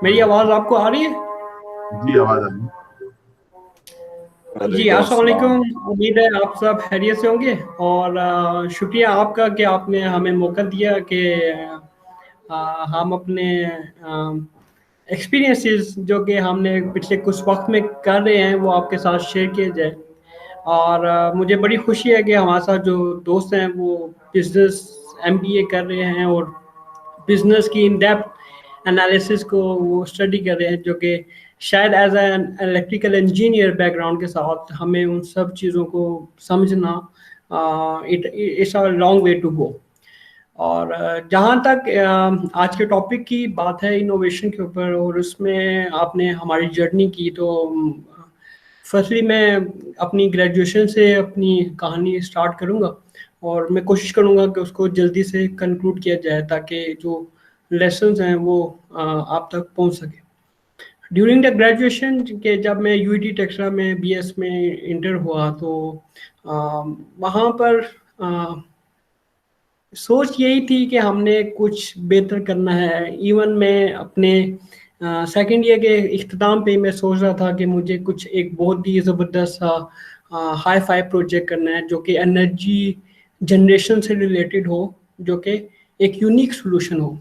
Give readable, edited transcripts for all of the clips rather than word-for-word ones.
میری آواز آپ کو آ رہی ہے؟ جی آواز آ رہی ہے۔ جی وعلیکم السلام السلام۔ علیکم، امید ہے آپ سب خیریت سے ہوں گے، اور شکریہ آپ کا کہ آپ نے ہمیں موقع دیا کہ ہم اپنے ایکسپیرینسز جو کہ ہم نے پچھلے کچھ وقت میں کر رہے ہیں وہ آپ کے ساتھ شیئر کیے جائے۔ اور مجھے بڑی خوشی ہے کہ ہمارے ساتھ جو دوست ہیں وہ بزنس MBA کر رہے ہیں اور بزنس کی ان ڈیپتھ انالیسس کو وہ اسٹڈی کر رہے ہیں، جو کہ شاید as an electrical engineer background کے ساتھ ہمیں ان سب چیزوں کو سمجھنا it's a long way to go. اور جہاں تک آج کے ٹاپک کی بات ہے انوویشن کے اوپر، اور اس میں آپ نے ہماری جرنی کی، تو فرسٹلی میں اپنی گریجویشن سے اپنی کہانی سٹارٹ کروں گا، اور میں کوشش کروں گا کہ اس کو جلدی سے کنکلوڈ کیا جائے تاکہ جو لیسنز ہیں وہ آپ تک پہنچ سکے۔ ڈیورنگ دا گریجویشن کہ جب میں UET ٹیکسلا میں BS میں انٹر ہوا، تو وہاں پر سوچ یہی تھی کہ ہم نے کچھ بہتر کرنا ہے۔ ایون میں اپنے سیکنڈ ایئر کے اختتام پہ میں سوچ رہا تھا کہ مجھے کچھ ایک بہت ہی زبردست سا ہائی فائی پروجیکٹ کرنا ہے جو کہ انرجی جنریشن سے ریلیٹڈ ہو، جو کہ ایک یونیک سولوشن ہو۔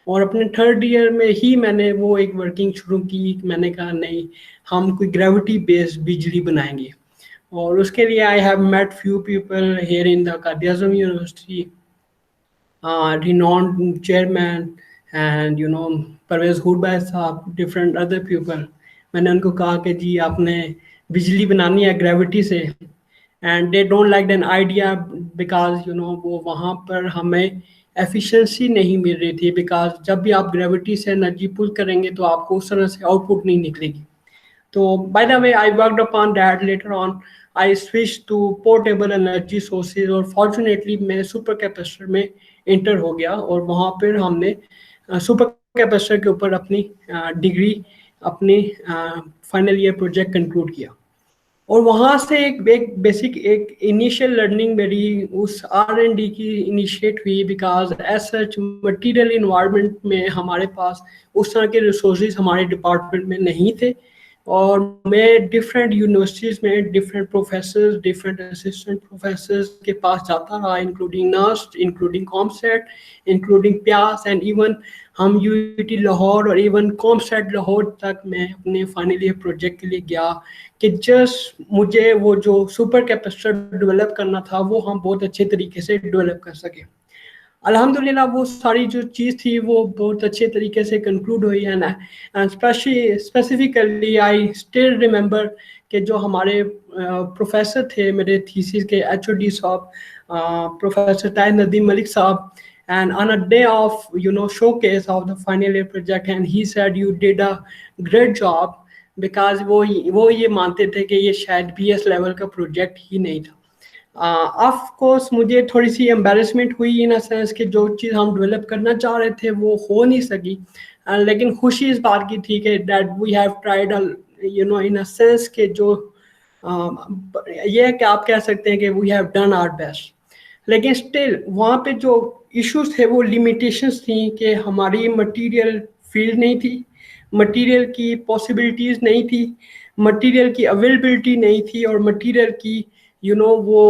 اور اپنے تھرڈ ایئر میں ہی میں نے وہ ایک ورکنگ شروع کی، میں نے کہا نہیں، ہم کوئی گریوٹی بیسڈ بجلی بنائیں گے۔ اور اس کے لیے I have met few people here in the Quaid Azam university, renowned chairman and Pervez ہور بھائی صاحب، different other people۔ میں نے ان کو کہا کہ جی آپ نے بجلی بنانی ہے گریوٹی سے، and they don't like then idea because وہ وہاں پر ہمیں ایفیشنسی نہیں مل رہی تھی، بیکاز جب بھی آپ گریوٹی سے انرجی پل کریں گے تو آپ کو اس طرح سے آؤٹ پٹ نہیں نکلے گی۔ تو by the way I worked upon that, later on I switch to portable energy sources, اور فارچونیٹلی میں سپر کیپیسٹر میں انٹر ہو گیا، اور وہاں پھر ہم نے سپر کیپیسٹر کے اوپر اپنی ڈگری، اپنی فائنل ایئر پروجیکٹ کنکلوڈ کیا۔ اور وہاں سے ایک بیسک ایک انیشیل لرننگ میری اس R&D کی انیشیٹ ہوئی، because as such material environment میں ہمارے پاس اس طرح کے ریسورسز ہمارے ڈپارٹمنٹ میں نہیں تھے، اور میں ڈفرینٹ یونیورسٹیز میں different professors, different assistant professors کے پاس جاتا رہا، انکلوڈنگ ناسٹ، انکلوڈنگ کامسیٹ، انکلوڈنگ پیاس، اینڈ ایون ہم UET لاہور اور ایون کامسیٹ لاہور تک میں اپنے فائنل ایئر پروجیکٹ کے لیے گیا کہ جسٹ مجھے وہ جو سپر کیپیسٹر ڈیولپ کرنا تھا وہ ہم بہت اچھے طریقے سے ڈیولپ کر سکیں۔ الحمدللہ وہ ساری جو چیز تھی وہ بہت اچھے طریقے سے کنکلوڈ ہوئی ہے، اسپیسیفکلی آئی اسٹل ریمبر کہ جو ہمارے پروفیسر تھے میرے تھیسس کے HOD صاحب، پروفیسر طاہر ندیم ملک صاحب، and on a day of showcase of the final year project, and he said you did a great job, because وہ یہ مانتے تھے کہ یہ شاید BS لیول کا پروجیکٹ ہی نہیں تھا۔ آف کورس مجھے تھوڑی سی امبیرسمنٹ ہوئی ان سینس کہ جو چیز ہم ڈیولپ کرنا چاہ رہے تھے وہ ہو نہیں سکی، لیکن خوشی اس بات کی تھی کہ that we have tried in sense کہ جو یہ ہے کہ آپ کہہ سکتے ہیں کہ we have done our best. لیکن اسٹل وہاں پہ جو ایشوز تھے وہ لیمیٹیشنس تھیں کہ ہماری مٹیریل فیلڈ نہیں تھی، مٹیریل کی پاسبلٹیز نہیں تھی، مٹیریل کی اویلیبلٹی نہیں تھی، اور مٹیریل کی وہ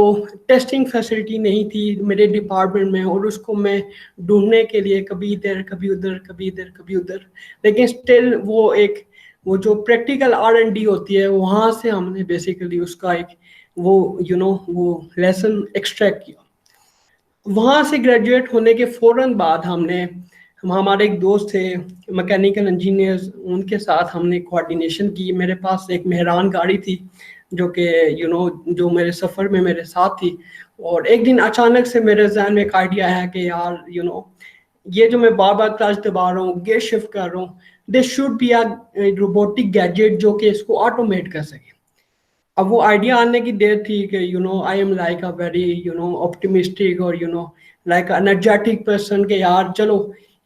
ٹیسٹنگ فیسلٹی نہیں تھی میرے ڈپارٹمنٹ میں، اور اس کو میں ڈھونڈنے کے لیے کبھی ادھر کبھی ادھر کبھی ادھر کبھی ادھر، لیکن اسٹل وہ جو پریکٹیکل R&D ہوتی ہے وہاں سے ہم نے بیسیکلی اس کا ایک وہ لیسن ایکسٹریکٹ کیا۔ وہاں سے گریجویٹ ہونے کے فوراً بعد ہمارے ایک دوست تھے میکینیکل انجینئرز، ان کے ساتھ ہم نے کوآرڈینیشن کی۔ میرے پاس ایک مہران گاڑی تھی جو کہ جو میرے سفر میں میرے ساتھ تھی، اور ایک دن اچانک سے میرے ذہن میں ایک آئیڈیا ہے کہ یار یہ جو میں بار بار کلچ دبا رہا ہوں، گیئر شفٹ کر رہا ہوں، this should be a robotic gadget جو کہ اس کو آٹومیٹ کر سکے۔ اب وہ آئیڈیا آنے کی دیر تھی کہ I am like a very optimistic اور لائک انرجیٹک پرسن کہ یار چلو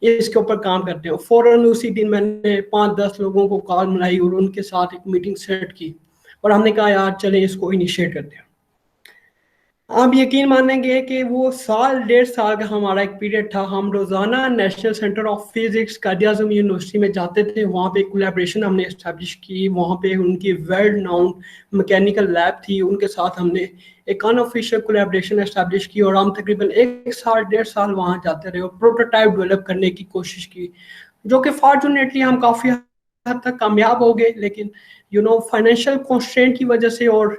اس کے اوپر کام کرتے ہیں۔ فوراً اسی دن میں نے 5-10 لوگوں کو کال ملائی اور ان کے ساتھ ایک میٹنگ سیٹ کی، اور ہم نے کہا یار چلیں اس کو انیشیٹ کرتے ہیں۔ آپ یقین مانیں گے کہ وہ سال 1.5 سال کا ہمارا ایک پیریڈ تھا. ہم روزانہ national centre of physics Quaid Azam university میں جاتے تھے. وہاں پہ کولیبریشن ہم نے اسٹیبلش کی. وہاں پہ ان کی ورلڈ ناؤن میکینیکل لیب تھی, ان کے ساتھ ہم نے ایک ان آفیشیل کولیبریشن اسٹیبلش کی, اور ہم تقریباً 1 سال 1.5 سال وہاں جاتے رہے اور پروٹوٹائپ ڈیولپ کرنے کی کوشش کی, جو کہ فارچونیٹلی ہم کافی حد تک کامیاب ہو گئے. لیکن فائنینشیل کنسٹرینٹ کی وجہ سے اور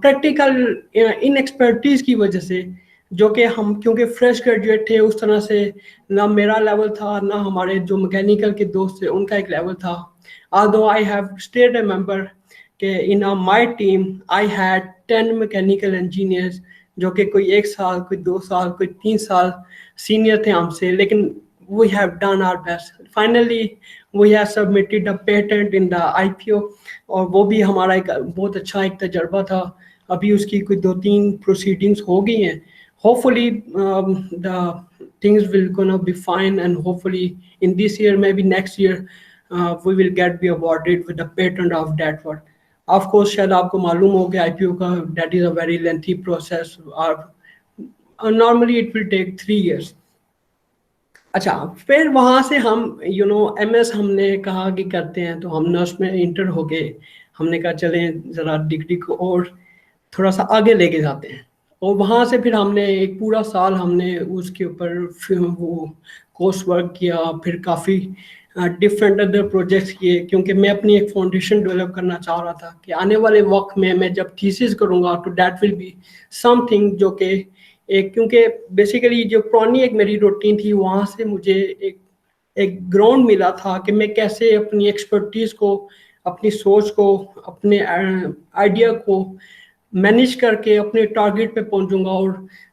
پریکٹیکل ان ایکسپرٹیز کی وجہ سے, جو کہ ہم کیونکہ فریش گریجویٹ تھے, اس طرح سے نہ میرا لیول تھا نہ ہمارے جو میکینیکل کے دوست تھے ان کا ایک لیول تھا. although I have stayed a member کہ in my team I had 10 mechanical engineers جو کہ کوئی 1 سال, کوئی 2 سال, کوئی 3 سال سینئر تھے ہم سے, لیکن we have done our best. Finally we have submitted a patent in the IPO, اور وہ بھی ہمارا ایک بہت اچھا ایک تجربہ تھا. ابھی اس کی کوئی 2-3 proceedings ہو گئی ہیں. Hopefully the things will gonna be fine, and hopefully in this year, maybe next year, we will be awarded with the patent of that work. Of course شاید آپ کو معلوم ہو کہ IPO کا that is a very lengthy process, normally it will take 3 years. اچھا, پھر وہاں سے ہم ایم ایس ہم نے کہا کہ کرتے ہیں, تو ہم نرس میں انٹر ہو گئے. ہم نے کہا چلیں ذرا ڈگری کو اور تھوڑا سا آگے لے کے جاتے ہیں, اور وہاں سے پھر ہم نے ایک پورا سال ہم نے اس کے اوپر وہ کورس ورک کیا. پھر کافی ڈفرینٹ ادر پروجیکٹس کیے, کیونکہ میں اپنی ایک فاؤنڈیشن ڈیولپ کرنا چاہ رہا تھا کہ آنے والے وقت میں جب تھیسس کروں گا تو that will be something, جو کہ کیونکہ بیسیکلی جو پرانی ایک میری روٹین تھی, وہاں سے مجھے ایک گراؤنڈ ملا تھا کہ میں کیسے اپنی ایکسپرٹیز کو, اپنی سوچ کو, اپنے آئیڈیا کو مینیج کر کے اپنے ٹارگیٹ پہ پہنچوں گا. اور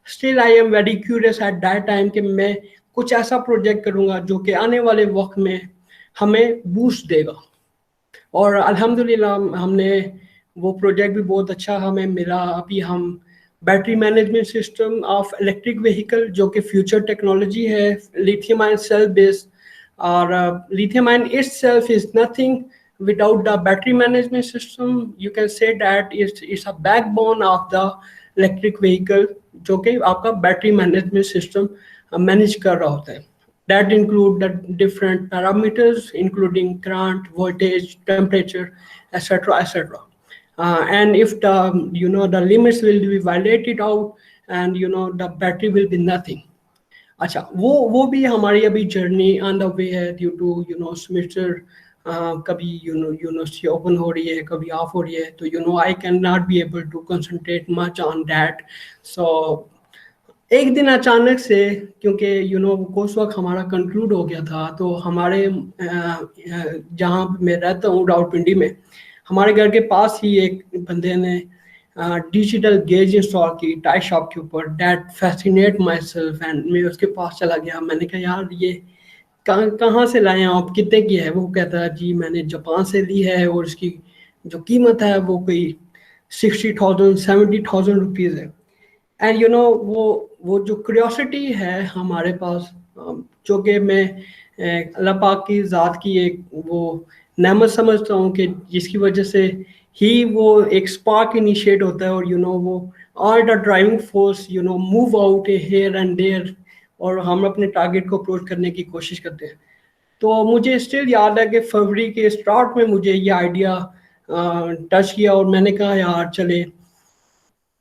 still I am very curious at that time کہ میں کچھ ایسا پروجیکٹ کروں گا جو کہ آنے والے وقت میں ہمیں بوسٹ دے گا. اور الحمدللہ ہم نے وہ پروجیکٹ بھی بہت اچھا ہمیں ملا. ابھی ہم battery management system of electric vehicle, جو کہ فیوچر ٹیکنالوجی ہے, لیتھیم آئن سیل بیس, اور lithium ion itself is nothing without the battery management system. You can say that it's a backbone of the electric vehicle, جو کہ آپ کا battery management system manage کر رہا ہوتا ہے. That include the different parameters including current, voltage, temperature, etc., etc. And if the the limits will be violated out, and the battery will be nothing. اچھا, وہ بھی ہماری ابھی جرنی آن دا وے ہے, ڈیو ٹو سیمسٹر کبھی university open ہو رہی ہے, کبھی آف ہو رہی ہے, تو I can not be able to concentrate much on that. So ایک دن اچانک سے, کیونکہ کورس وقت ہمارا کنکلوڈ ہو گیا تھا, تو ہمارے جہاں میں رہتا ہوں راولپنڈی میں, ہمارے گھر کے پاس ہی ایک بندے نے ڈیجیٹل گیج انسٹال کی ٹائی شاپ کے اوپر. That fascinate my self, and میں اس کے پاس چلا گیا. میں نے کہا یار یہ کہاں سے لائے ہیں آپ, کتنے کی ہے؟ وہ کہتا ہے جی میں نے جاپان سے لی ہے, اور اس کی جو قیمت ہے وہ کوئی 60,000 70,000 روپیز ہے. اینڈ وہ جو کریوسٹی ہے ہمارے پاس, جو کہ میں اللہ پاک کی ذات کی ایک وہ نعمت سمجھتا ہوں, کہ جس کی وجہ سے ہی وہ ایک اسپارک انیشیٹ ہوتا ہے, اور وہ all the driving force move out here and there, اور ہم اپنے ٹارگیٹ کو اپروچ کرنے کی کوشش کرتے ہیں. تو مجھے اسٹل یاد ہے کہ فروری کے اسٹارٹ میں مجھے یہ آئیڈیا ٹچ کیا, اور میں نے کہا یار چلے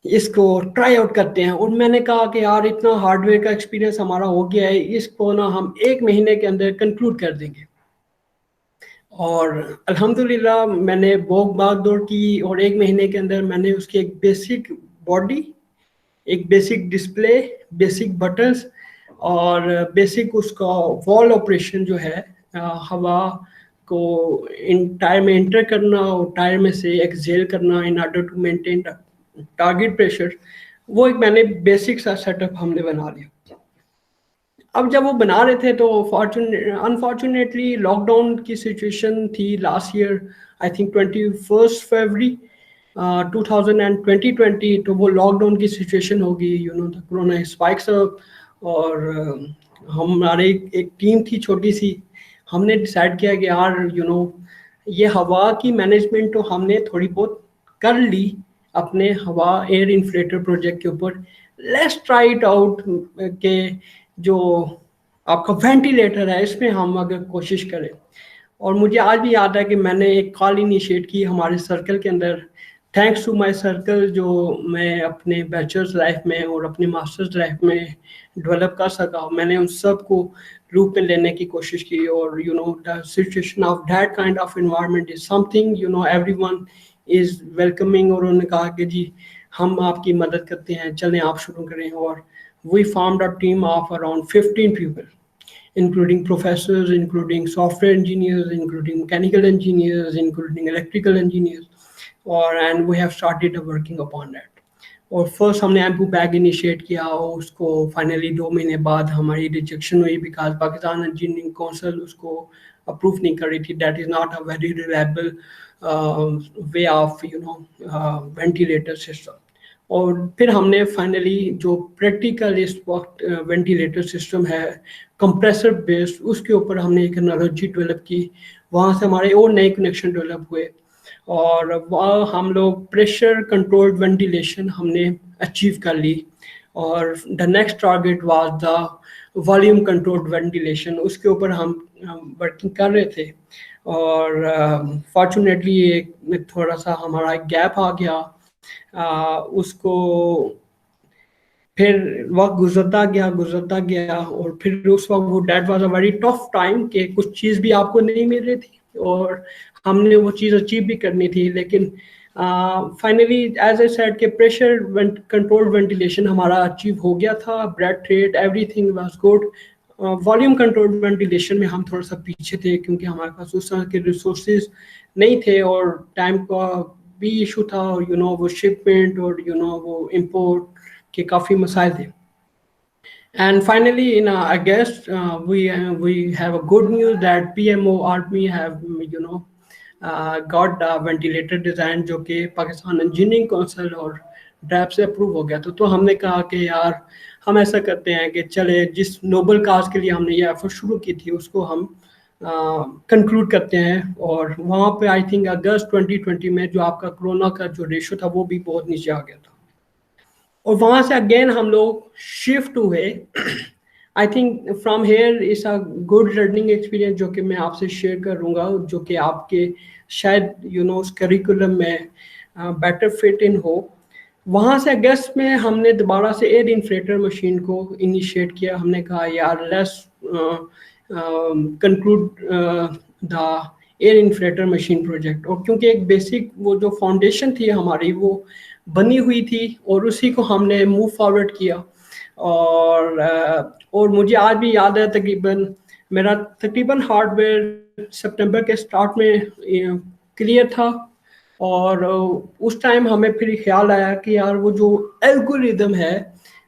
اس کو ٹرائی آؤٹ کرتے ہیں. اور میں نے کہا کہ یار اتنا ہارڈ ویئر کا ایکسپیرینس ہمارا ہو گیا ہے, اس کو نا ہم 1 مہینے کے اندر کنکلوڈ کر دیں گے. اور الحمدللہ میں نے بہت بھاگ دوڑ کی, اور 1 مہینے کے اندر میں نے اس کی ایک بیسک باڈی, ایک بیسک ڈسپلے, بیسک بٹنس, اور بیسک اس کا وال آپریشن جو ہے, ہوا کو ان ٹائر میں انٹر کرنا اور ٹائر میں سے ایکسیل کرنا in order to maintain target pressure, وہ ایک میں نے بیسک سا سیٹ اپ ہم نے بنا لیا. اب جب وہ بنا رہے تھے تو انفارچونیٹلی لاک ڈاؤن کی سچویشن تھی لاسٹ ایئر, آئی تھنک 21 فروری 2020, تو وہ لاک ڈاؤن کی سچویشن ہوگی, کورونا اسپائکس اپ. اور ہمارے ایک ٹیم تھی چھوٹی سی, ہم نے ڈیسائیڈ کیا کہ یار یہ ہوا کی مینجمنٹ تو ہم نے تھوڑی بہت کر لی, اپنے ہوا ایئر انفلیٹر پروجیکٹ کے اوپر لیٹس ٹرائی اٹ آؤٹ کہ جو آپ کا وینٹیلیٹر ہے اس میں ہم اگر کوشش کریں. اور مجھے آج بھی یاد ہے کہ میں نے ایک کال انیشیٹ کی ہمارے سرکل کے اندر, تھینکس ٹو مائی سرکل, جو میں اپنے بیچلرز لائف میں اور اپنے ماسٹرز لائف میں ڈیولپ کر سکا. میں نے ان سب کو گروپ میں لینے کی کوشش کی, اور the situation of that kind of environment is some thing every one is welcoming. اور انہوں نے کہا کہ جی ہم آپ کی مدد کرتے ہیں, چلیں آپ شروع کریں. اور we formed a team of around 15 people, including professors, including software engineers, including mechanical engineers, including electrical engineers, and we have started working upon that. اور فرسٹ ہم نے ایمپو بیگ انیشیٹ کیا, اور اس کو فائنلی 2 مہینے بعد ہماری ریجیکشن ہوئی بیکاز پاکستان انجینئرنگ کونسل اس کو اپروو نہیں کر رہی تھی. That is not a very reliable way of ventilator system. اور پھر ہم نے فائنلی جو پریکٹیکل اس وقت وینٹیلیٹر سسٹم ہے کمپریسر بیسڈ, اس کے اوپر ہم نے ایک انالوجی ڈیولپ کی. وہاں سے ہمارے اور نئے کنیکشن ڈیولپ ہوئے, اور وہاں ہم لوگ پریشر کنٹرولڈ وینٹیلیشن ہم نے اچیو کر لی. اور the next target was the volume controlled ventilation, اس کے اوپر ہم ورکنگ کر رہے تھے. اور فارچونیٹلی ایک تھوڑا سا ہمارا گیپ آ گیا, اس کو پھر وقت گزرتا گیا اور پھر اس وقت وہ that was a very tough time کہ کچھ چیز بھی آپ کو نہیں مل رہی تھی اور ہم نے وہ چیز اچیو بھی کرنی تھی. لیکن فائنلی ایز اے سیڈ کہ پریشر کنٹرول وینٹیلیشن ہمارا اچیو ہو گیا تھا, breath rate everything was good. Volume control ventilation میں ہم تھوڑا سا پیچھے تھے کیونکہ ہمارے پاس اس طرح کے ریسورسز نہیں تھے, اور ٹائم کا بھی ایشو تھا, اور وہ شپمنٹ اور وہ امپورٹ کے کافی مسائل تھے. And finally, in August, we have a good news that PMO Army have got the ventilator design جو کہ پاکستان انجینئرنگ کونسل اور ڈیپ سے اپروو ہو گیا. تو ہم نے کہا کہ یار ہم ایسا کرتے ہیں کہ چلے جس نوبل کاز کے لیے ہم نے یہ ایفرٹ شروع کی تھی اس کو ہم کنکلوڈ کرتے ہیں. اور وہاں پہ آئی تھنک اگست 2020 میں جو آپ کا کرونا کا جو ریشو تھا وہ بھی بہت نیچے آ گیا تھا, اور وہاں سے اگین ہم لوگ شفٹ ہوئے. I think from here is a good learning experience جو کہ میں آپ سے شیئر کروں گا, جو کہ آپ کے شاید اس کریکولم میں بیٹر فٹ ان ہو. وہاں سے اگست میں ہم نے دوبارہ سے ایئر انفلیٹر مشین کو انیشیٹ کیا. ہم نے کہا یار let's conclude the air inflator machine project. اور کیونکہ ایک بیسک وہ جو فاؤنڈیشن تھی ہماری وہ بنی ہوئی تھی اور اسی کو ہم نے موو فارورڈ کیا. اور مجھے آج بھی یاد ہے میرا تقریباً ہارڈ ویئر سپٹمبر کے سٹارٹ میں کلیئر تھا, اور اس ٹائم ہمیں پھر خیال آیا کہ یار وہ جو الگوریدم ہے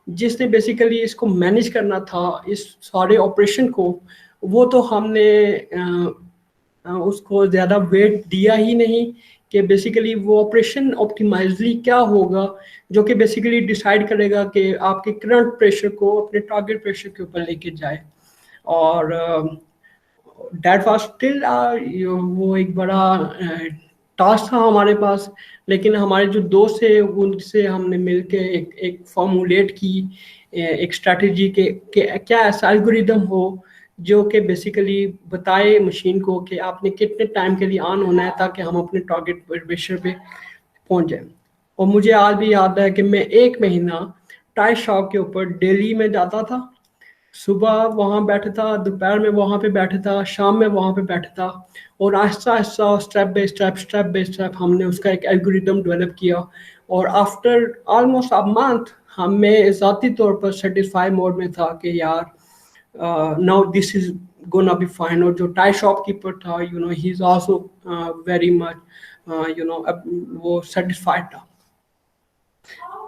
جس نے بیسیکلی اس کو مینیج کرنا تھا اس سارے آپریشن کو, وہ تو ہم نے اس کو زیادہ ویٹ دیا ہی نہیں کہ بیسیکلی وہ آپریشن آپٹیمائزلی کیا ہوگا جو کہ بیسیکلی ڈیسائیڈ کرے گا کہ آپ کے کرنٹ پریشر کو اپنے ٹارگیٹ پریشر کے اوپر لے کے جائے. اور دیٹ واز اسٹل وہ ایک بڑا ٹاسک تھا ہمارے پاس. لیکن ہمارے جو دوست تھے ان سے ہم نے مل کے ایک فارمولیٹ کی ایک اسٹریٹجی کہ کیا ایسا الگوریدم ہو جو کہ بیسیکلی بتائے مشین کو کہ آپ نے کتنے ٹائم کے لیے آن ہونا ہے تاکہ ہم اپنے ٹارگیٹ پریشر پہ پہنچ جائیں. اور مجھے آج بھی یاد ہے کہ میں 1 مہینہ ٹائی شاپ کے اوپر ڈیلی میں جاتا تھا, صبح وہاں بیٹھا تھا, دوپہر میں وہاں پہ بیٹھا تھا, شام میں وہاں پہ بیٹھا تھا, اور آہستہ آہستہ اسٹیپ بائی اسٹیپ ہم نے اس کا ایک الگوریدم ڈیولپ کیا. اور آفٹر آلموسٹ اے منتھ ہمیں ذاتی طور پر سیٹسفائی موڈ میں تھا کہ یار now this is gonna be fine. اور جو ٹائی شاپ کیپر تھا he is also very much وہ سیٹسفائڈ تھا.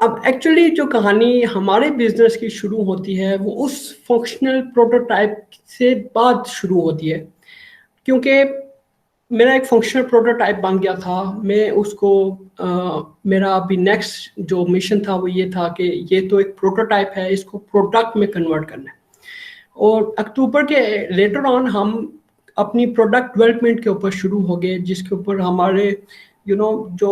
اب ایکچولی جو کہانی ہمارے بزنس کی شروع ہوتی ہے وہ اس فنکشنل پروٹوٹائپ سے بعد شروع ہوتی ہے, کیونکہ میرا ایک فنکشنل پروٹوٹائپ بن گیا تھا. میں اس کو میرا ابھی نیکسٹ جو مشن تھا وہ یہ تھا کہ یہ تو ایک پروٹوٹائپ ہے, اس کو پروڈکٹ میں کنورٹ کرنا ہے. اور اکتوبر کے لیٹر آن ہم اپنی پروڈکٹ ڈیولپمنٹ کے اوپر شروع ہو گئے, جس کے اوپر ہمارے جو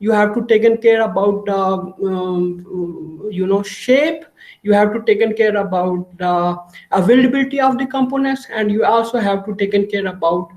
you have to taken care about shape, you have to taken care about the availability of the components, and you also have to taken care about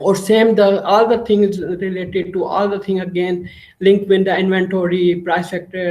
Or same, the all the things related to all the thing again linked with the inventory, price factor,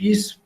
20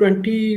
20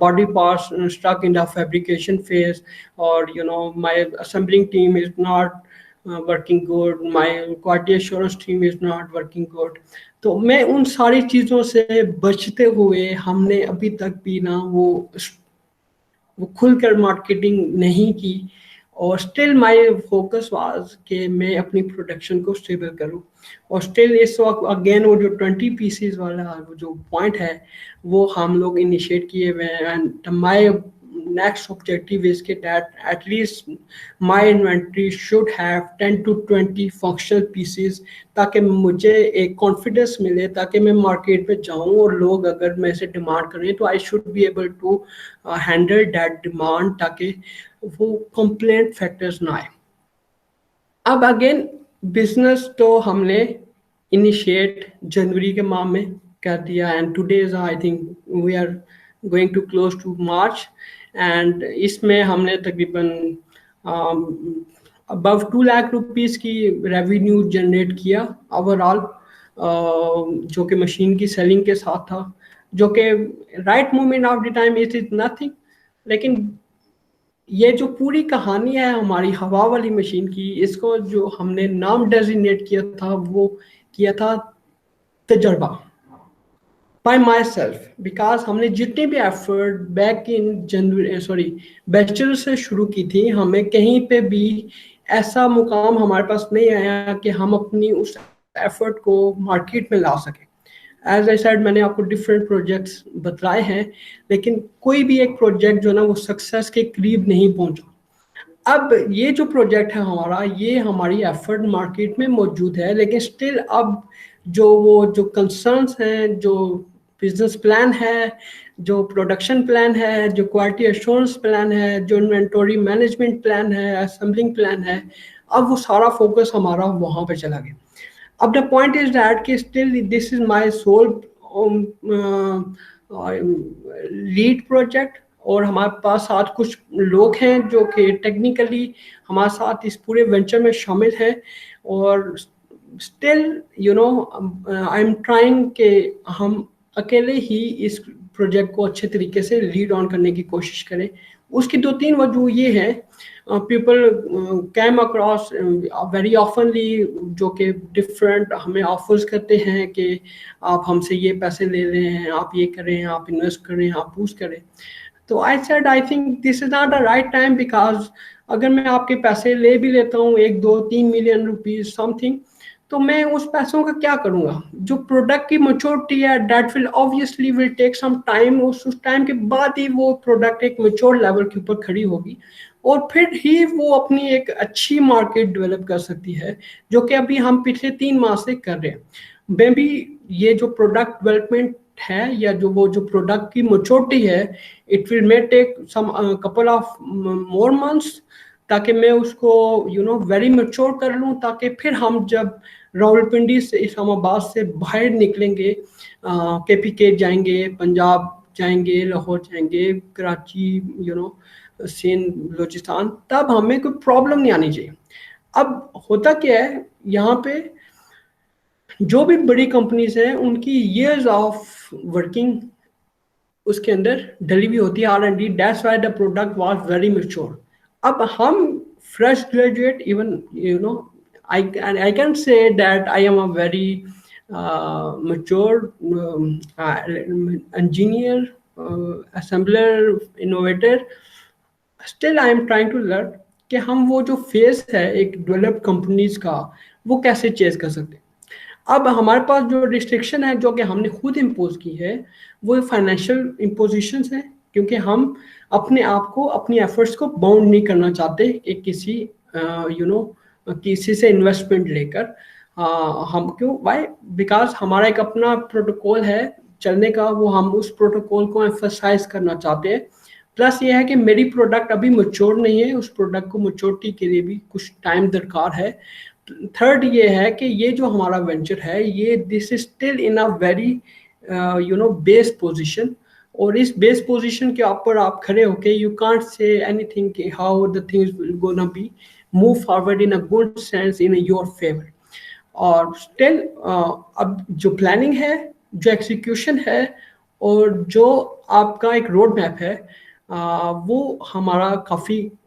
body parts stuck in the fabrication phase, or my assembling team is not working good, my quality assurance team is not working good. تو میں ان ساری چیزوں سے بچتے ہوئے ہم نے ابھی تک بھی نا وہ کھل کر مارکیٹنگ نہیں کی. اور اسٹل مائی فوکس واز کہ میں اپنی پروڈکشن کو اسٹیبل کروں. اور اسٹل اس وقت اگین وہ جو 20 پیسز والا جو پوائنٹ ہے وہ ہم لوگ انیشیٹ کیے ہوئے ہیں. And my next objective is کہ that at least my inventory should have 10 to 20 functional pieces, تاکہ مجھے ایک کانفیڈنس ملے, تاکہ میں مارکیٹ میں جاؤں اور لوگ اگر میں سے ڈیمانڈ کریں تو I should be able to handle that demand, تاکہ وہ کمپلینٹ فیکٹرز نہ آئے. اب اگین بزنس تو ہم نے انیشیٹ جنوری کے ماہ میں کر دیا, and today is I think we are going to close to March. And اس میں ہم نے تقریباً ابو 2 لاکھ روپیز کی ریونیو جنریٹ کیا اوور آل, جو کہ مشین کی سیلنگ کے ساتھ تھا, جو کہ right moment of the time it is nothing. لیکن یہ جو پوری کہانی ہے ہماری ہوا والی مشین کی, اس کو جو ہم نے نام ڈیزیگنیٹ کیا تھا وہ کیا تھا تجربہ بائی مائی سیلف, بیکاز ہم نے جتنی بھی effort back in January bachelor سے شروع کی تھی, ہمیں کہیں پہ بھی ایسا مقام ہمارے پاس نہیں آیا کہ ہم اپنی اس ایفرٹ کو مارکیٹ میں لا سکیں. ایز آئی سیڈ میں نے آپ کو ڈفرینٹ پروجیکٹس بتلائے ہیں, لیکن کوئی بھی ایک پروجیکٹ جو ہے نا وہ سکسیس کے قریب نہیں پہنچا. اب یہ جو پروجیکٹ ہے ہمارا, یہ ہماری ایفرٹ مارکیٹ میں موجود ہے, لیکن اسٹل اب جو کنسرنس ہیں, جو بزنس پلان ہے, جو پروڈکشن پلان ہے, جو کوالٹی ایشورنس پلان ہے, جو انوینٹوری مینجمنٹ پلان ہے, اسمبلنگ پلان ہے, اب وہ سارا فوکس ہمارا وہاں پہ چلا گیا. اب دا پوائنٹ از دیٹ کہ still this is my civil lead project, اور ہمارے پاس ساتھ کچھ لوگ ہیں جو کہ ٹیکنیکلی ہمارے ساتھ اس پورے وینچر میں شامل ہیں. اور اسٹل آئی ایم ٹرائنگ کہ ہم اکیلے ہی اس پروجیکٹ کو اچھے طریقے سے لیڈ آن کرنے کی کوشش کریں. اس کی 2-3 وجہ یہ ہے, پیپل کیم اکراس ویری آفنلی, جو کہ ڈفرینٹ ہمیں آفرز کرتے ہیں کہ آپ ہم سے یہ پیسے لے رہے ہیں, آپ یہ کریں, آپ انویسٹ کریں, آپ بوسٹ کریں. تو I said I think this is not the right time, because اگر میں آپ کے پیسے لے بھی لیتا ہوں 1-2-3 ملین روپیز سم تھنگ, تو میں اس پیسوں کا کیا کروں گا. جو پروڈکٹ کی میچورٹی ہے that will obviously will take some time, اس ٹائم کے بعد ہی وہ پروڈکٹ ایک میچور لیول کے اوپر کھڑی ہوگی, اور پھر ہی وہ اپنی ایک اچھی مارکیٹ ڈیولپ کر سکتی ہے, جو کہ ابھی ہم پچھلے 3 ماہ سے کر رہے ہیں. میں بھی یہ جو پروڈکٹ ڈیولپمنٹ ہے, یا جو پروڈکٹ کی میچورٹی ہے, it will may take some couple of more months, تاکہ میں اس کو ویری میچور کر لوں, تاکہ پھر ہم جب راولپنڈی سے, اسلام آباد سے باہر نکلیں گے, KPK جائیں گے, پنجاب جائیں گے, لاہور جائیں گے, کراچی, سندھ, بلوچستان, تب ہمیں کوئی پرابلم نہیں آنی چاہیے. اب ہوتا کیا ہے یہاں پہ, جو بھی بڑی کمپنیز ہیں ان کی ایئرز آف ورکنگ اس کے اندر ڈلی ہوئی ہوتی ہے, R&D, that's why the product was very mature. اب ہم fresh graduate, even I can say that I am a very mature engineer, assembler, innovator. Still I am trying to learn کہ ہم وہ جو فیس ہے ایک ڈیولپ کمپنیز کا وہ کیسے چیز کر سکتے ہیں. اب ہمارے پاس جو ریسٹرکشن ہے جو کہ ہم نے خود امپوز کی ہے وہ فائنینشیل امپوزیشنس ہیں, کیونکہ ہم اپنے آپ کو, اپنی ایفرٹس کو باؤنڈ نہیں کرنا چاہتے کہ کسی سے انویسٹمنٹ لے کر. ہم کیوں, وائی, بیکاز ہمارا ایک اپنا پروٹوکول ہے چلنے کا, وہ ہم اس پروٹوکول کو ایمفسائز کرنا چاہتے ہیں. پلس یہ ہے کہ میری پروڈکٹ ابھی میچور نہیں ہے, اس پروڈکٹ کو میچورٹی کے لیے بھی کچھ ٹائم درکار ہے. تھرڈ یہ ہے کہ یہ جو ہمارا وینچر ہے یہ this is still in a very base position, اور اس بیس پوزیشن کے اوپر آپ کھڑے ہو کے یو کانٹ سے اینی تھنگ کہ how the things will gonna be move forward in a good sense in your favor. اور still اب جو پلاننگ ہے, جو ایکسیکیوشن ہے, اور جو آپ کا ایک روڈ میپ ہے, وہ ہمارا کافی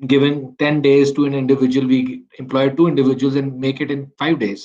given 10 days to an individual, we employ 2 individuals and make it in 5 days.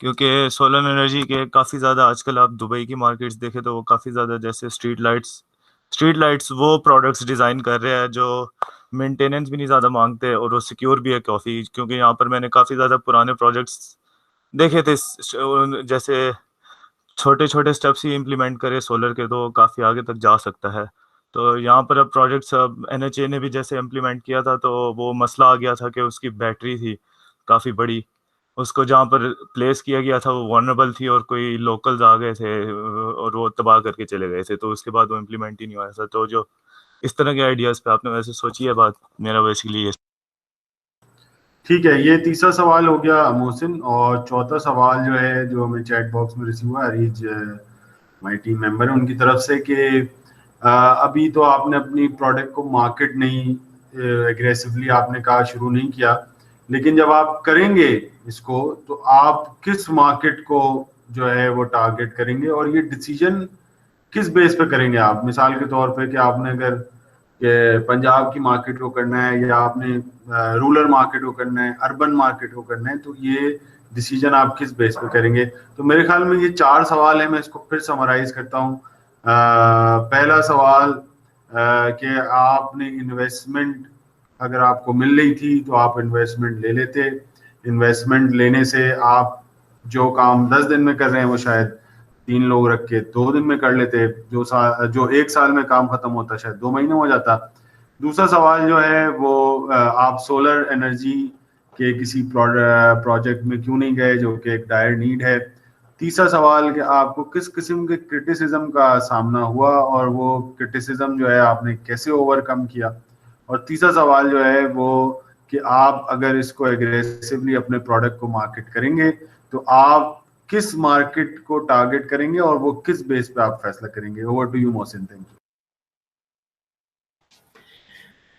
کیونکہ سولر انرجی کے کافی زیادہ آج کل آپ دبئی کی مارکیٹس دیکھیں تو وہ کافی زیادہ جیسے اسٹریٹ لائٹس وہ پروڈکٹس ڈیزائن کر رہے ہیں جو مینٹیننس بھی نہیں زیادہ مانگتے اور وہ سیکیور بھی ہے کافی. کیونکہ یہاں پر میں نے کافی زیادہ پرانے پروجیکٹس دیکھے تھے جیسے چھوٹے چھوٹے اسٹیپس ہی امپلیمنٹ کرے سولر کے تو کافی آگے تک جا سکتا ہے. تو یہاں پر اب پروجیکٹس اب NHA نے بھی جیسے امپلیمنٹ کیا تھا تو وہ مسئلہ آ گیا تھا کہ اس کی بیٹری تھی کافی بڑی, اس کو جہاں پر پلیس کیا گیا تھا وہ وارنیبل تھی اور کوئی لوکلز آ گئے تھے اور وہ تباہ کر کے چلے گئے تھے, تو اس کے بعد وہ امپلیمنٹ ہی نہیں ہوا تھا. تو جو اس طرح کے آئیڈیاز پہ آپ نے ویسے سوچی ہے بات, میرا بیسیکلی یہ. ٹھیک ہے, یہ تیسرا سوال ہو گیا محسن, اور چوتھا سوال جو ہے جو ہمیں چیٹ باکس میں ریسیو ہوا ریج ہماری ٹیم ممبر ہے ان کی طرف سے کہ ابھی تو آپ نے اپنی پروڈکٹ کو مارکیٹ نہیں ایگریسولی آپ نے کہا شروع نہیں کیا, لیکن جب آپ کریں گے اس کو تو آپ کس مارکیٹ کو جو ہے وہ ٹارگیٹ کریں گے, اور یہ ڈیسیجن کس بیس پہ کریں گے آپ؟ مثال کے طور پہ کہ آپ نے اگر کہ پنجاب کی مارکیٹ کو کرنا ہے یا آپ نے رورل مارکیٹ کو کرنا ہے, اربن مارکیٹ کو کرنا ہے, تو یہ ڈیسیجن آپ کس بیس پہ کریں گے؟ تو میرے خیال میں یہ 4 سوال ہیں, میں اس کو پھر سمرائز کرتا ہوں. پہلا سوال کہ آپ نے انویسٹمنٹ اگر آپ کو مل رہی تھی تو آپ انویسٹمنٹ لے لیتے, انویسٹمنٹ لینے سے آپ جو کام 10 دن میں کر رہے ہیں وہ شاید 3 لوگ رکھ کے 2 دن میں کر لیتے, جو 1 سال میں کام ختم ہوتا شاید 2 مہینے ہو جاتا. دوسرا سوال جو ہے وہ آپ سولر انرجی کے کسی پروجیکٹ میں کیوں نہیں گئے جو کہ ایک ڈائر نیڈ ہے. تیسرا سوال کہ آپ کو کس قسم کے کرٹیسزم کا سامنا ہوا اور وہ کرٹیسزم جو ہے آپ نے کیسے اوور کم کیا. اور تیسرا سوال جو ہے وہ کہ آپ اگر اس کو ایگریسولی اپنے پروڈکٹ کو مارکیٹ کریں گے تو آپ کس مارکیٹ کو ٹارگیٹ کریں گے اور وہ کس بیس پہ آپ فیصلہ کریں گے. Over to you Mohsin. Thank you.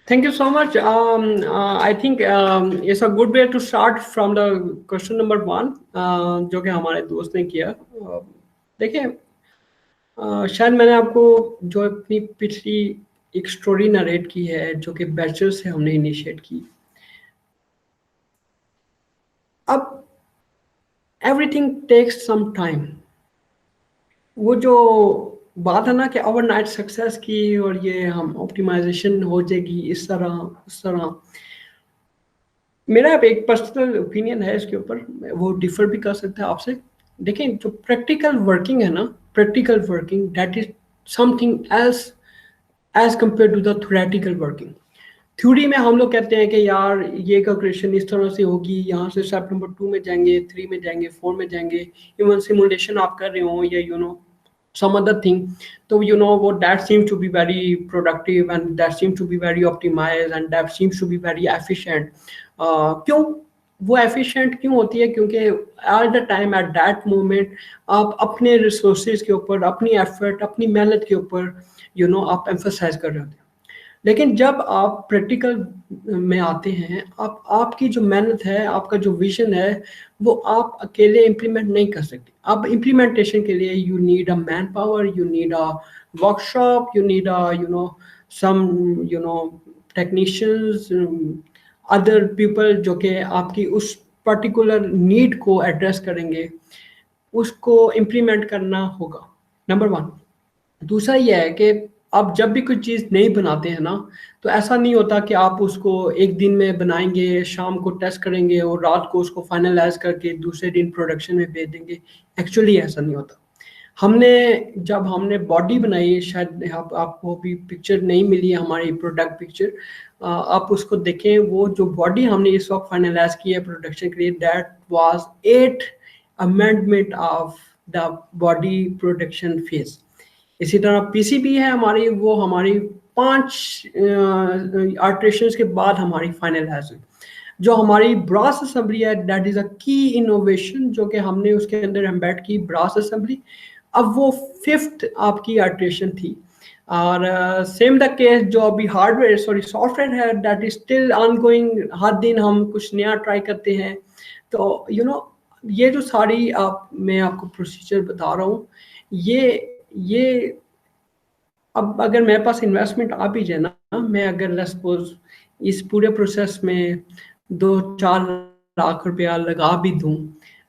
Thank you so much. I think it's a good way to start from the question number 1 جو کہ ہمارے دوست نے کیا. دیکھیں شاید میں نے آپ کو جو اپنی پچھلی ایک سٹوری نریٹ کی ہے جو کہ بیچلر سے ہم نے انیشیٹ کی. اب everything takes some time. وہ جو بات ہے نا کہ اوور نائٹ سکسیس کی اور یہ ہم آپٹیمائزیشن ہو جائے گی اس طرح, میرا ایک پرسنل اوپینین ہے اس کے اوپر, وہ ڈیفر بھی کر سکتا ہے آپ سے. دیکھیں جو پریکٹیکل ورکنگ ہے نا, practical working that is something else as compare to the theoretical working. Theory میں ہم لوگ کہتے ہیں کہ یار یہ کیلکولیشن اس طرح سے ہوگی, یہاں سے اسٹیپ نمبر 2 میں جائیں گے, 3 میں جائیں گے, 4 میں جائیں گے, ایون سیمولیشن آپ کر رہے ہوں یا some other thing. So what that seems to be very productive and that seems to be very optimized and that seems to be very efficient. کیوں وہ efficient کیوں ہوتی ہے؟ کیونکہ at the time at that moment آپ اپنے resources کے اوپر, اپنی ایفرٹ, اپنی محنت کے اوپر آپ emphasize کر رہے ہوتے ہیں. لیکن جب آپ پریکٹیکل میں آتے ہیں, آپ کی جو محنت ہے, آپ کا جو ویژن ہے, وہ آپ اکیلے امپلیمنٹ نہیں کر سکتے. اب امپلیمنٹیشن کے لیے you need a manpower, you need a workshop, you need some technicians, other people جو کہ آپ کی اس پرٹیکولر نیڈ کو ایڈریس کریں گے, اس کو امپلیمنٹ کرنا ہوگا. نمبر 1. دوسرا یہ ہے کہ آپ جب بھی کوئی چیز نہیں بناتے ہیں نا, تو ایسا نہیں ہوتا کہ آپ اس کو ایک دن میں بنائیں گے, شام کو ٹیسٹ کریں گے اور رات کو اس کو فائنلائز کر کے دوسرے دن پروڈکشن میں بھیج دیں گے. ایکچولی ایسا نہیں ہوتا. جب ہم نے باڈی بنائی, شاید آپ کو بھی پکچر نہیں ملی ہماری پروڈکٹ پکچر, آپ اس کو دیکھیں. وہ جو باڈی ہم نے اس وقت فائنلائز کی ہے پروڈکشن کے لیے, that was 8 amendment of the body production phase. اسی طرح پی سی بی ہے ہماری, وہ ہماری 5 آلٹریشنز کے بعد ہماری فائنلائز ہوئی. جو ہماری براس اسمبلی ہے, دیٹ از اے کی انوویشن جو کہ ہم نے اس کے اندر ایمبیڈ کی براس اسمبلی. اب وہ 5th آپ کی آلٹریشن تھی. اور سیم دا کیس جو ابھی سافٹ ویئر ہے, that is still ongoing. ہر دن ہم کچھ نیا ٹرائی کرتے ہیں. تو یہ جو ساری میں آپ کو پروسیجر بتا رہا ہوں, یہ اب اگر میرے پاس انویسٹمنٹ آ بھی جائے نا, میں اگر سپوز اس پورے پروسیس میں 2-4 لاکھ روپیہ لگا بھی دوں,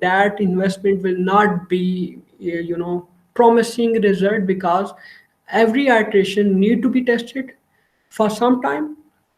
that investment will not be promising result, because every iteration need to be tested for some time.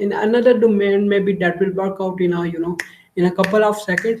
in another domain maybe that will work out in a couple of seconds,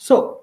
So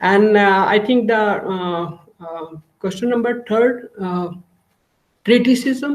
And I think the question number third, criticism.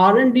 R&D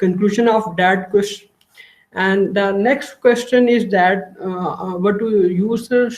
conclusion of that question. And the next question is that what do you use,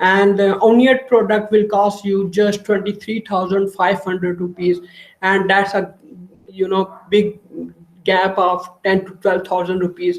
and Onyet product will cost you just 23,500 rupees, and that's a big gap of 10 to 12,000 rupees.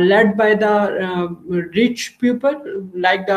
led by the rich people, like the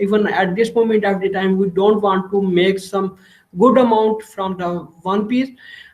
even at this moment at the time we don't want to make some good amount from the one piece.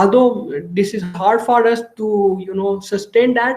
although this is hard for us to sustain that,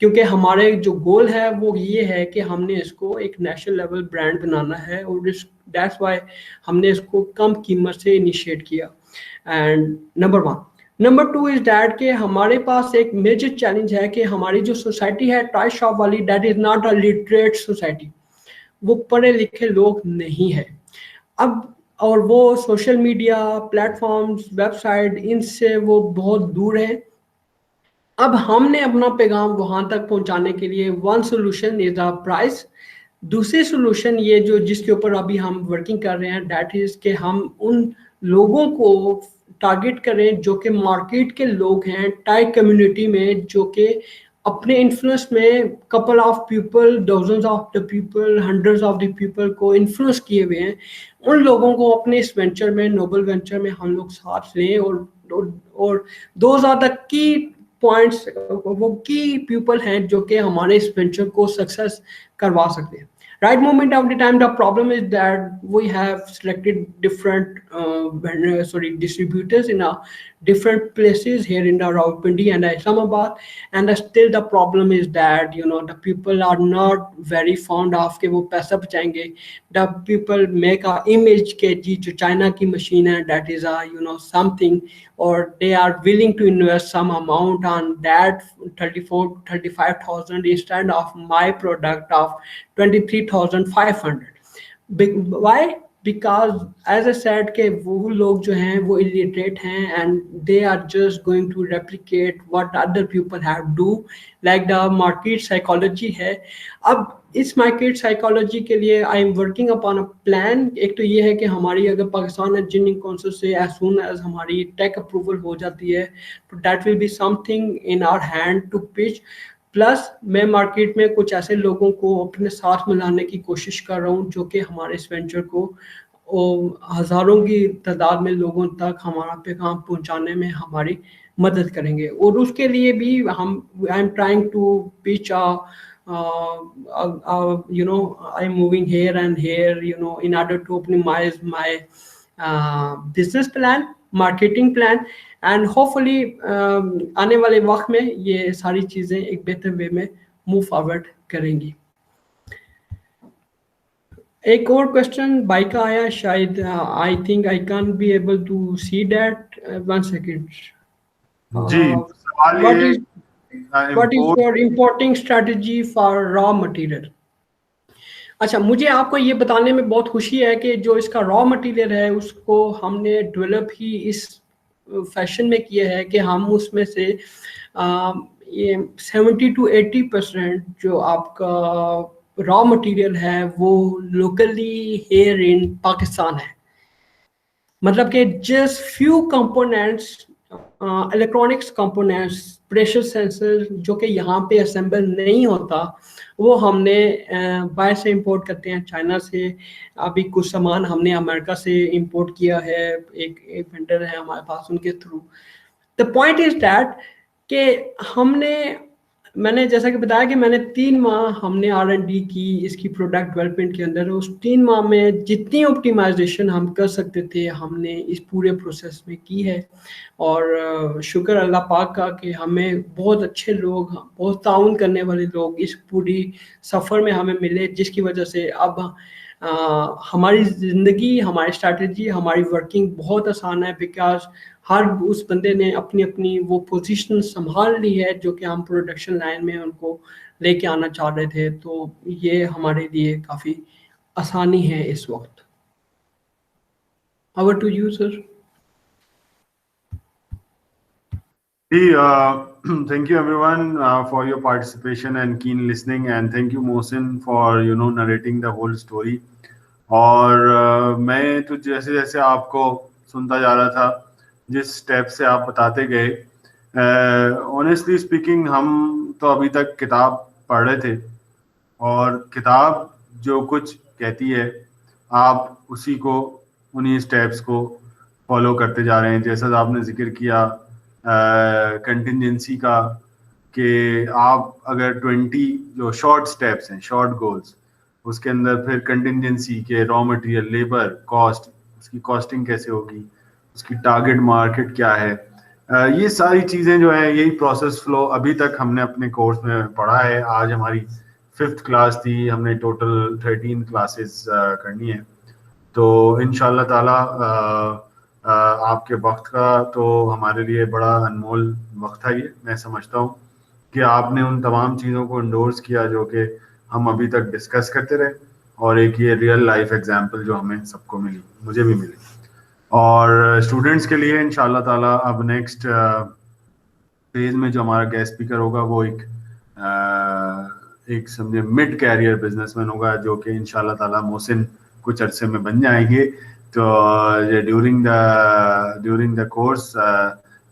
کیونکہ ہمارے جو گول ہے وہ یہ ہے کہ ہم نے اس کو ایک نیشنل لیول برانڈ بنانا ہے, اور دیٹس وائی ہم نے اس کو کم قیمت سے انیشیٹ کیا. And number 1. Number 2 is that کہ ہمارے پاس ایک میجر چیلنج ہے کہ ہماری جو سوسائٹی ہے ٹائی شاپ والی, that is not a literate society, وہ پڑھے لکھے لوگ نہیں ہیں اب, اور وہ social media platforms, website, ان سے وہ بہت دور ہیں. اب ہم نے اپنا پیغام وہاں تک پہنچانے کے لیے one solution is the price. دوسری سولوشن یہ جو جس کے اوپر ابھی ہم ورکنگ کر رہے ہیں, دیٹ از کہ ہم ان لوگوں کو ٹارگٹ کریں جو کہ مارکیٹ کے لوگ ہیں ٹائی کمیونٹی میں, جو کہ اپنے انفلوئنس میں couple of people, dozens of the people, hundreds of the people کو انفلوئنس کیے ہوئے ہیں. ان لوگوں کو اپنے اس وینچر میں, نوبل وینچر میں ہم لوگ ساتھ لیں, اور دوز آر دا کی پوائنٹس, وہ کی پیپل ہیں جو کہ ہمارے اس وینچر کو سکسیس کروا سکتے ہیں. Right moment of the time, the problem is that we have selected different distributors in different places here in the Rawalpindi and Islamabad, and still the problem is that the people are not very fond of کہ وہ پیسہ بچائیں گے. The people make a image کہ جی جو China کی machine ہے that is something, or they are willing to invest some amount on that 34,000-35,000 instead of my product of 23,500. Why? Because as I said کہ وہ لوگ جو ہیں وہ illiterate ہیں, and they are just going to replicate what other people have do, like the market psychology ہے. اب اس market psychology کے لیے I'm working upon a plan. ایک تو یہ ہے کہ ہماری اگر پاکستان انجینئرنگ کونسل سے ایز سون ایز ہماری ٹیک اپروول ہو جاتی ہے تو that will be something in our hand to pitch. Plus میں مارکیٹ میں کچھ ایسے لوگوں کو اپنے ساتھ ملانے کی کوشش کر رہا ہوں جو کہ ہمارے اس وینچر کو ہزاروں کی تعداد میں لوگوں تک ہمارا پیغام پہنچانے میں ہماری مدد کریں گے. اور اس کے لیے بھی ہم I'm trying to pitch I'm moving here and here, in order to optimize my business plan, marketing plan, and hopefully آنے والے وقت میں یہ ساری چیزیں ایک بہتر وے میں move forward کریں گی. ایک اور کوشچن بائی کا آیا شاید, I think I can't be able to see that. 1 second. جی سوال یہ What is your importing strategy for raw material? اچھا, مجھے آپ کو یہ بتانے میں بہت خوشی ہے کہ جو اس کا را مٹیریل ہے اس کو ہم نے ڈیولپ ہی اس فیشن میں کیا ہے کہ ہم اس میں سے یہ 70-80% جو آپ کا را مٹیریل ہے وہ لوکلی ہیئر ان پاکستان ہے. مطلب کہ just few components, electronics components, pressure sensor جو کہ یہاں پہ اسمبل نہیں ہوتا, وہ ہم نے باہر سے امپورٹ کرتے ہیں, چائنا سے. ابھی کچھ سامان ہم نے امریکہ سے امپورٹ کیا ہے, ایک وینڈر ہے ہمارے پاس ان کے through. The point is that کہ ہم نے, میں نے جیسا کہ بتایا کہ میں نے 3 ماہ ہم نے R&D کی اس کی پروڈکٹ ڈیولپمنٹ کے اندر. اس 3 ماہ میں جتنی آپٹیمائزیشن ہم کر سکتے تھے ہم نے اس پورے پروسیس میں کی ہے. اور شکر اللہ پاک کا کہ ہمیں بہت اچھے لوگ, بہت تعاون کرنے والے لوگ اس پوری سفر میں ہمیں ملے, جس کی وجہ سے اب ہماری زندگی, ہماری اسٹریٹجی, ہماری ورکنگ بہت آسان ہے. بیکاز ہر اس بندے نے اپنی اپنی وہ پوزیشن سنبھال لی ہے جو کہ ہم پروڈکشن لائن میں ان کو لے کے آنا چاہ رہے تھے. تو یہ ہمارے لیے کافی آسانی ہے اس وقت. Over to you, sir. Thank you everyone for your participation and keen listening, and thank you Mohsin for narrating the whole story. اور میں تو جیسے جیسے آپ کو سنتا جا رہا تھا, جس اسٹیپ سے آپ بتاتے گئے, آنیسٹلی اسپیکنگ ہم تو ابھی تک کتاب پڑھ رہے تھے, اور کتاب جو کچھ کہتی ہے آپ اسی کو, انہی اسٹیپس کو فالو کرتے جا رہے ہیں. جیسا آپ نے ذکر کیا کنٹینجنسی کا, کہ آپ اگر 20 جو شارٹ اسٹیپس ہیں, شارٹ گولس, اس کے اندر پھر کنٹینجنسی کے را مٹیریل, لیبر کاسٹ, اس کی کاسٹنگ کیسے ہوگی, اس کی ٹارگیٹ مارکیٹ کیا ہے, یہ ساری چیزیں جو ہیں یہی پروسیس فلو ابھی تک ہم نے اپنے کورس میں پڑھا ہے. آج ہماری 5th کلاس تھی, ہم نے ٹوٹل 13 کلاسز کرنی ہے. تو انشاءاللہ تعالی آپ کے وقت کا تو ہمارے لیے بڑا انمول وقت ہے. یہ میں سمجھتا ہوں کہ آپ نے ان تمام چیزوں کو انڈورس کیا جو کہ ہم ابھی تک ڈسکس کرتے رہے, اور ایک یہ ریئل لائف ایگزامپل جو ہمیں سب کو ملی, مجھے بھی ملی. اور اسٹوڈنٹس کے لیے انشاءاللہ تعالی اب نیکسٹ فیز میں جو ہمارا گیسٹ اسپیکر ہوگا وہ ایک سمجھے مڈ کیریئر بزنس مین ہوگا, جو کہ انشاءاللہ تعالی محسن کچھ عرصے میں بن جائیں گے. تو during the course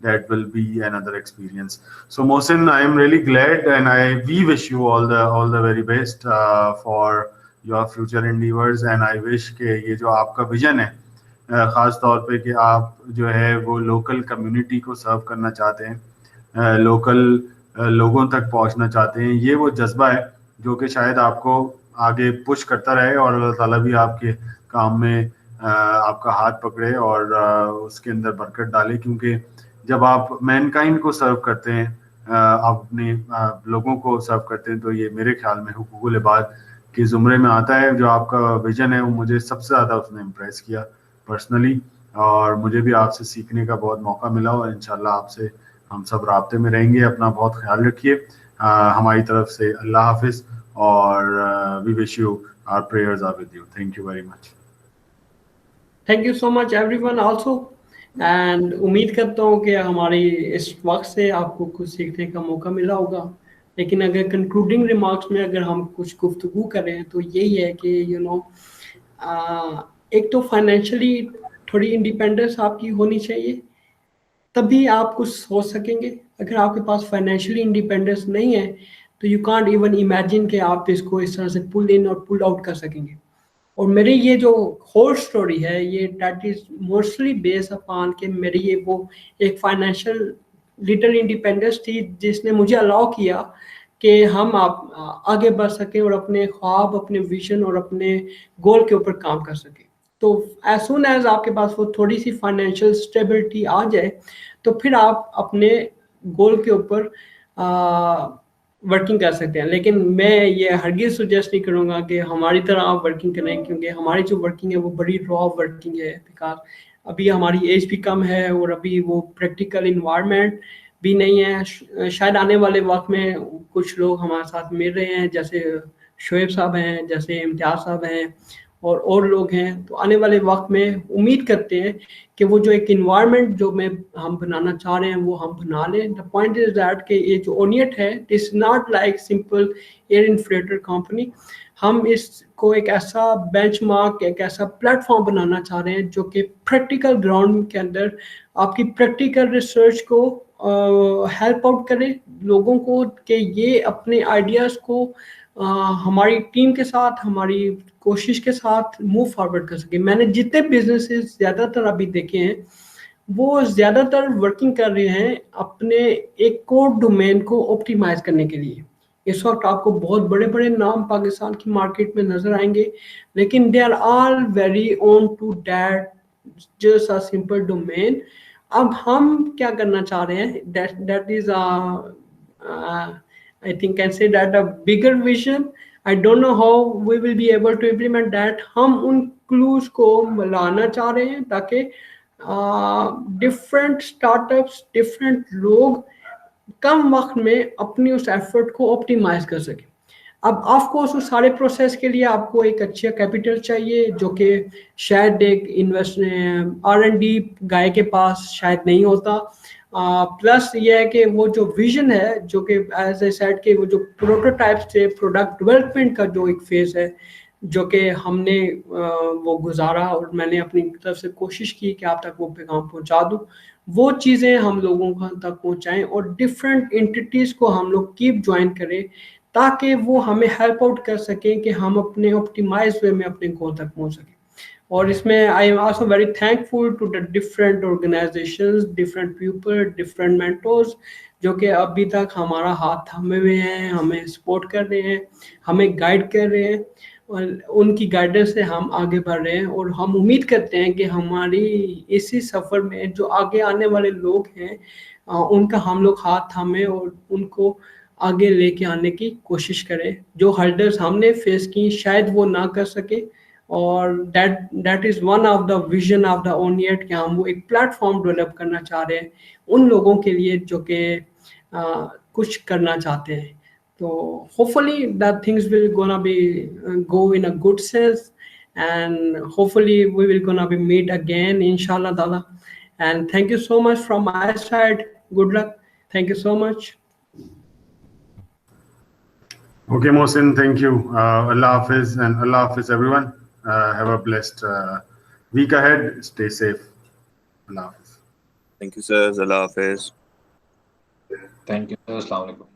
that will be another experience. So Mohsin, I am really glad and we wish you all the very best for your future endeavors, and I wish کہ یہ جو آپ کا ویژن ہے خاص طور پہ کہ آپ جو ہے وہ لوکل کمیونٹی کو سرو کرنا چاہتے ہیں, لوکل لوگوں تک پہنچنا چاہتے ہیں, یہ وہ جذبہ ہے جو کہ شاید آپ کو آگے پش کرتا رہے, اور اللہ تعالیٰ بھی آپ کے کام میں آپ کا ہاتھ پکڑے اور اس کے اندر برکت ڈالے. کیونکہ جب آپ مین کائنڈ کو سرو کرتے ہیں, آپ اپنے لوگوں کو سرو کرتے ہیں, تو یہ میرے خیال میں حقوق العباد کے زمرے میں آتا ہے. جو آپ کا ویژن ہے وہ مجھے سب سے زیادہ اس نے امپریس کیا پرسنلی, اور مجھے بھی آپ سے سیکھنے کا بہت موقع ملا, اور انشاءاللہ آپ سے ہم سب رابطے میں رہیں گے. اپنا بہت خیال رکھیے. ہماری طرف سے اللہ حافظ, اور we wish you, our prayers are with you. Thank you very much. Thank you so much everyone also. And امید کرتا ہوں کہ ہماری اس وقت سے آپ کو کچھ سیکھنے کا موقع ملا ہوگا. لیکن اگر کنکلوڈنگ ریمارکس میں اگر ہم کچھ گفتگو کریں تو یہی ہے کہ ایک تو فائنینشلی تھوڑی انڈیپینڈنس آپ کی ہونی چاہیے, تبھی آپ کچھ سوچ سکیں گے. اگر آپ کے پاس فائنینشلی انڈیپینڈنس نہیں ہے تو یو کانٹ ایون امیجن کہ آپ اس کو اس طرح سے پل ان اور پل آؤٹ کر سکیں گے. اور میری یہ جو ہول سٹوری ہے یہ that is mostly base upon کہ میری یہ وہ ایک فائنینشیل لٹل انڈیپینڈنس تھی جس نے مجھے الاؤ کیا کہ ہم آگے بڑھ سکیں اور اپنے خواب, اپنے ویژن اور اپنے گول کے اوپر کام کر سکیں. تو ایز سون ایز آپ کے پاس وہ تھوڑی سی فائنینشیل اسٹیبلٹی آ جائے تو پھر آپ اپنے گول کے اوپر ورکنگ کر سکتے ہیں. لیکن میں یہ ہرگز سجیسٹ نہیں کروں گا کہ ہماری طرح آپ ورکنگ کریں, کیونکہ ہماری جو ورکنگ ہے وہ بڑی را ورکنگ ہے. بیکاز ابھی ہماری ایج بھی کم ہے اور ابھی وہ پریکٹیکل انوائرمنٹ بھی نہیں ہے. شاید آنے والے وقت میں کچھ لوگ ہمارے ساتھ مل رہے ہیں, جیسے شعیب صاحب ہیں, جیسے امتیاز صاحب ہیں, اور لوگ ہیں. تو آنے والے وقت میں امید کرتے ہیں کہ وہ جو ایک انوائرمنٹ جو ہم بنانا چاہ رہے ہیں وہ ہم بنا لیں. دا پوائنٹ از دیٹ کہ یہ جو اونیٹ ہے it's not like simple air inflator company. ہم اس کو ایک ایسا بینچ مارک, ایک ایسا پلیٹ فارم بنانا چاہ رہے ہیں جو کہ پریکٹیکل گراؤنڈ کے اندر آپ کی پریکٹیکل ریسرچ کو ہیلپ آؤٹ کرے لوگوں کو, کہ یہ اپنے آئیڈیاز کو ہماری ٹیم کے ساتھ, ہماری کوشش کے ساتھ موو فارورڈ کر سکے. میں نے جتنے بزنسز زیادہ تر ابھی دیکھے ہیں وہ زیادہ تر ورکنگ کر رہے ہیں اپنے ایک کوڈ ڈومین کو آپٹیمائز کرنے کے لیے. اس وقت آپ کو بہت بڑے بڑے نام پاکستان کی مارکیٹ میں نظر آئیں گے, لیکن they are all very own to that just a simple domain. اب ہم کیا کرنا چاہ رہے ہیں, that is I think can say that a bigger vision. I don't know how we will be able to implement that. ہم ان close کو ملانا چاہ رہے ہیں تاکہ ڈفرینٹ اسٹارٹ اپس, ڈفرینٹ لوگ کم وقت میں اپنی اس ایفرٹ کو آپٹیمائز کر سکیں. اب آف کورس اس سارے پروسیس کے لیے آپ کو ایک اچھا کیپیٹل چاہیے جو کہ شاید ایک R&D گائے کے پاس شاید نہیں ہوتا. پلس یہ ہے کہ وہ جو ویژن ہے جو کہ ایز اے سیڈ کہ وہ جو پروٹوٹائپس تھے, پروڈکٹ ڈیولپمنٹ کا جو ایک فیز ہے جو کہ ہم نے وہ گزارا, اور میں نے اپنی طرف سے کوشش کی کہ آپ تک وہ پیغام پہنچا دوں, وہ چیزیں ہم لوگوں تک پہنچائیں اور ڈفرینٹ انٹیٹیز کو ہم لوگ کیپ جوائن کریں تاکہ وہ ہمیں ہیلپ آؤٹ کر سکیں کہ ہم اپنے آپٹیمائز وے میں اپنے گول تک پہنچ سکیں. اور اس میں I'm also very thankful to the different organisations, different people, different mentors جو کہ ابھی تک ہمارا ہاتھ تھامے ہوئے ہیں, ہمیں سپورٹ کر رہے ہیں, ہمیں گائیڈ کر رہے ہیں. اور ان کی گائیڈنس سے ہم آگے بڑھ رہے ہیں, اور ہم امید کرتے ہیں کہ ہماری اسی سفر میں جو آگے آنے والے لوگ ہیں ان کا ہم لوگ ہاتھ تھامیں اور ان کو آگے لے کے آنے کی کوشش کریں. جو ہرڈلز ہم نے فیس کی شاید وہ نہ کر سکے, اور that is one of the vision of the اونیٹ کہ ہم وہ ایک پلیٹ فارم ڈیولپ کرنا چاہ رہے ہیں ان لوگوں کے لیے جو کہ کچھ کرنا چاہتے ہیں. So hopefully that things will gonna be go in a good sense, and hopefully we will gonna be meet again inshallah ta'ala. And thank you so much from my side. Good luck. Thank you so much. Okay, Mohsin, thank you. Allah Hafiz, and Allah Hafiz everyone. Have a blessed week ahead. Stay safe. Allah Hafiz. Thank you, sir. Allah Hafiz. Thank you. Assalamu alaikum.